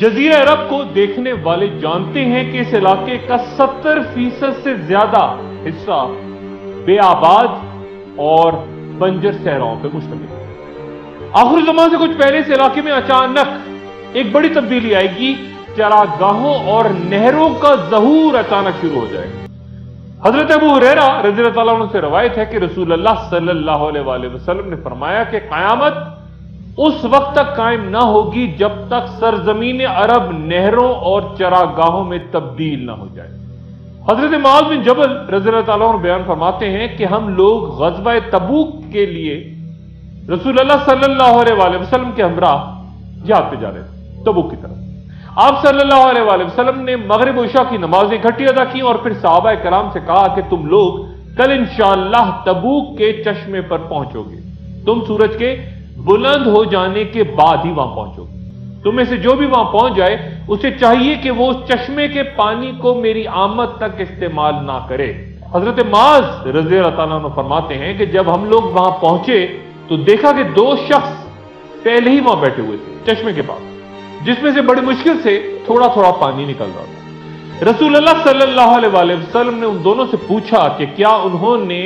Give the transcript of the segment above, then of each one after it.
جزیرہ عرب کو دیکھنے والے جانتے ہیں کہ اس علاقے کا 70% سے زیادہ حصہ بے آباد اور بنجر صحراؤں پہ مشتمل ہے۔ آخر زمان سے کچھ پہلے اس علاقے میں اچانک ایک بڑی تبدیلی آئے گی، چراگاہوں اور نہروں کا ظہور اچانک شروع ہو جائے گا۔ حضرت ابو ہریرہ رضی اللہ تعالیٰ عنہ سے روایت ہے کہ رسول اللہ صلی اللہ علیہ وسلم نے فرمایا کہ قیامت اس وقت تک قائم نہ ہوگی جب تک سرزمین عرب نہروں اور چراگاہوں میں تبدیل نہ ہو جائے۔ حضرت معاذ بن جبل رضی اللہ تعالیٰ عنہ بیان فرماتے ہیں کہ ہم لوگ غزوہ تبوک کے لیے رسول اللہ صلی اللہ علیہ وسلم کے ہمراہ جہاد پہ جا رہے تھے، تبوک کی طرف۔ آپ صلی اللہ علیہ وسلم نے مغرب و عشاء کی نمازیں اکٹھی ادا کی اور پھر صحابہ کرام سے کہا کہ تم لوگ کل انشاءاللہ تبوک کے چشمے پر پہنچو گے، تم سورج کے بلند ہو جانے کے بعد ہی وہاں پہنچو گے، تم میں سے جو بھی وہاں پہنچ جائے اسے چاہیے کہ وہ اس چشمے کے پانی کو میری آمد تک استعمال نہ کرے۔ حضرت معاذ رضی اللہ تعالیٰ عنہ فرماتے ہیں کہ جب ہم لوگ وہاں پہنچے تو دیکھا کہ 2 شخص پہلے ہی وہاں بیٹھے ہوئے تھے چشمے کے پاس، جس میں سے بڑی مشکل سے تھوڑا تھوڑا پانی نکل رہا تھا۔ رسول اللہ صلی اللہ علیہ وسلم نے ان دونوں سے پوچھا کہ کیا انہوں نے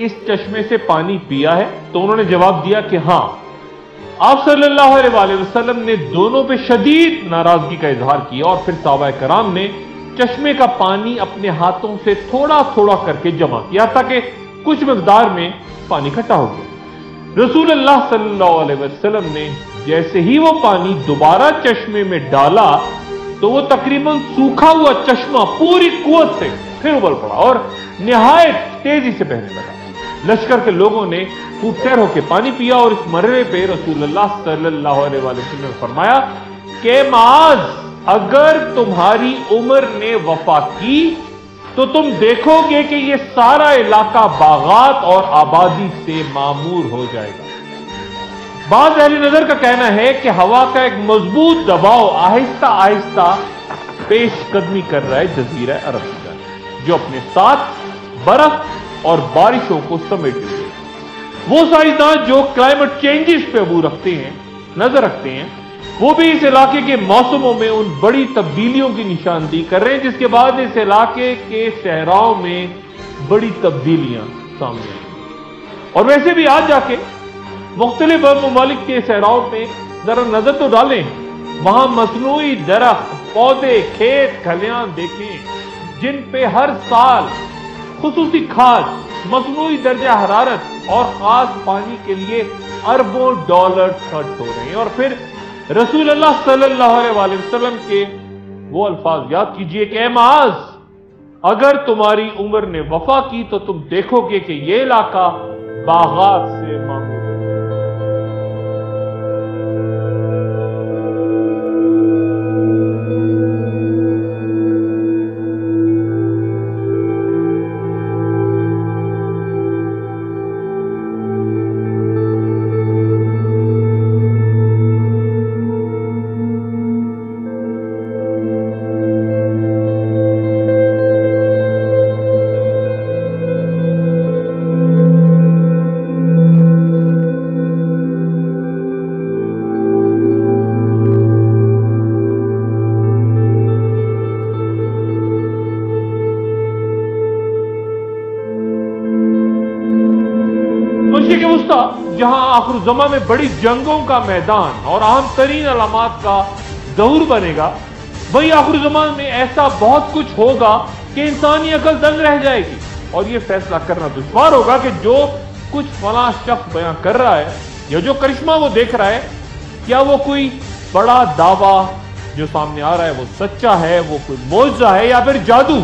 اس چشمے سے پانی پیا ہے؟ تو انہوں نے جواب دیا کہ ہاں۔ آپ صلی اللہ علیہ وسلم نے دونوں پہ شدید ناراضگی کا اظہار کیا اور پھر صحابہ کرام نے چشمے کا پانی اپنے ہاتھوں سے تھوڑا تھوڑا کر کے جمع کیا تاکہ کچھ مقدار میں پانی اکٹھا ہو گیا۔ رسول اللہ صلی اللہ علیہ وسلم نے جیسے ہی وہ پانی دوبارہ چشمے میں ڈالا تو وہ تقریباً سوکھا ہوا چشمہ پوری قوت سے پھر ابل پڑا اور نہایت تیزی سے بہنے لگا۔ لشکر کے لوگوں نے خوب سیر ہو کے پانی پیا اور اس مرحلے پہ رسول اللہ صلی اللہ علیہ وسلم نے فرمایا کہ معاذ، اگر تمہاری عمر نے وفا کی تو تم دیکھو گے کہ یہ سارا علاقہ باغات اور آبادی سے معمور ہو جائے گا۔ بعض اہل نظر کا کہنا ہے کہ ہوا کا ایک مضبوط دباؤ آہستہ آہستہ پیش قدمی کر رہا ہے جزیرہ عرب کی جانب، جو اپنے ساتھ برف اور بارشوں کو سمیٹے ہوئے۔ وہ سائنسدان جو کلائمیٹ چینجز پہ عبور رکھتے ہیں، نظر رکھتے ہیں، وہ بھی اس علاقے کے موسموں میں ان بڑی تبدیلیوں کی نشاندہی کر رہے ہیں جس کے بعد اس علاقے کے صحراؤں میں بڑی تبدیلیاں سامنے آئیں۔ اور ویسے بھی آج جا کے مختلف ممالک کے صحراؤں پہ ذرا نظر تو ڈالیں، وہاں مصنوعی درخت، پودے، کھیت کھلیان دیکھیں جن پہ ہر سال خصوصی کھاد، مصنوعی درجہ حرارت اور خاص پانی کے لیے اربوں ڈالر خرچ ہو رہے ہیں۔ اور پھر رسول اللہ صلی اللہ علیہ وسلم کے وہ الفاظ یاد کیجئے کہ اے معاذ، اگر تمہاری عمر نے وفا کی تو تم دیکھو گے کہ یہ علاقہ باغات سے معمور ہے۔ جہاں آخر الزماں میں بڑی جنگوں کا میدان اور اہم ترین علامات کا ظہور بنے گا، وہی آخر الزماں میں ایسا بہت کچھ ہوگا کہ انسانی عقل دنگ رہ جائے گی اور یہ فیصلہ کرنا دشوار ہوگا کہ جو کچھ فلاں شخص بیان کر رہا ہے یا جو کرشمہ وہ دیکھ رہا ہے، کیا وہ کوئی بڑا دعویٰ جو سامنے آ رہا ہے وہ سچا ہے، وہ کوئی معجزہ ہے یا پھر جادو۔